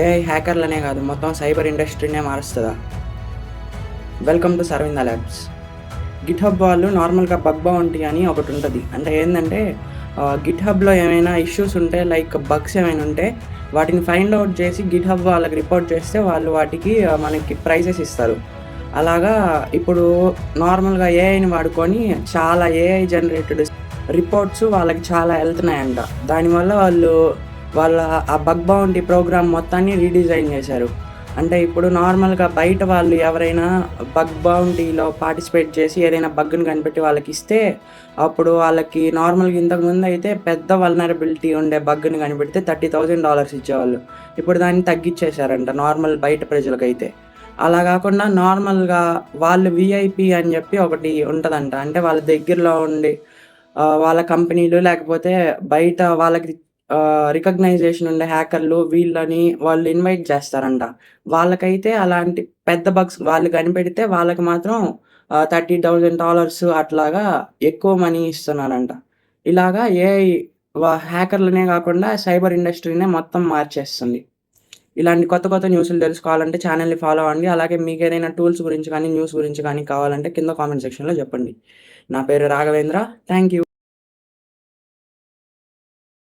AI హ్యాకర్లనే కాదు మొత్తం సైబర్ ఇండస్ట్రీనే మారుస్తుందా? వెల్కమ్ టు సర్వింద ల్యాబ్స్. గిట్‌హబ్ వాళ్ళు నార్మల్‌గా బగ్ బౌంటీ అని ఒకటి ఉంటుంది. అంటే ఏంటంటే గిట్‌హబ్‌లో ఏమైనా ఇష్యూస్ ఉంటే లైక్ బగ్స్ ఏమైనా ఉంటే వాటిని ఫైండ్ అవుట్ చేసి గిట్‌హబ్ వాళ్ళకి రిపోర్ట్ చేస్తే వాళ్ళు వాటికి మనకి ప్రైజెస్ ఇస్తారు. అలాగా ఇప్పుడు నార్మల్‌గా ఏఐని వాడుకొని చాలా ఏఐ జనరేటెడ్ రిపోర్ట్స్ వాళ్ళకి చాలా ఎళ్తున్నాయంట. దానివల్ల వాళ్ళు వాళ్ళ ఆ బగ్ బౌంటీ ప్రోగ్రామ్ మొత్తాన్ని రీడిజైన్ చేశారు. అంటే ఇప్పుడు నార్మల్‌గా బయట వాళ్ళు ఎవరైనా బగ్ బౌంటీలో పార్టిసిపేట్ చేసి ఏదైనా బగ్‌ని కనిపెట్టి వాళ్ళకిస్తే, అప్పుడు వాళ్ళకి నార్మల్‌గా ఇంతకుముందయితే పెద్ద వల్నరబిలిటీ ఉండే బగ్‌ని కనిపెడితే $30,000 ఇచ్చేవాళ్ళు. ఇప్పుడు దాన్ని తగ్గిచ్చేశారంట నార్మల్ బయట ప్రజలకైతే. అలా గాకుండా నార్మల్‌గా వాళ్ళు వీఐపీ అని జెప్పి ఒకటి ఉంటదంట. అంటే వాళ్ళ దగ్గరలో ఉండి వాళ్ళ కంపెనీలు లేకపోతే బయట వాళ్ళకి రికగ్నైజేషన్ ఉండే హ్యాకర్లు వీళ్ళని వాళ్ళు ఇన్వైట్ చేస్తారంట. వాళ్ళకైతే అలాంటి పెద్ద బగ్స్ వాళ్ళు కనిపెడితే వాళ్ళకి మాత్రం $30,000 అట్లాగా ఎక్కువ మనీ ఇస్తున్నారంట. ఇలాగా ఏఐ హ్యాకర్‌లనే గాకుండా సైబర్ ఇండస్ట్రీ‌నే మొత్తం మార్చేస్తుంది. ఇలాంటి కొత్త కొత్త న్యూస్‌లు తెలుసుకోవాలంటే ఛానెల్‌ని ఫాలో అవ్వండి. అలాగే మీకేదైనా టూల్స్ గురించి కానీ, న్యూస్ గురించి కానీ కావాలంటే కింద కామెంట్ సెక్షన్‌లో చెప్పండి. నా పేరు రాఘవేంద్ర. Thank you.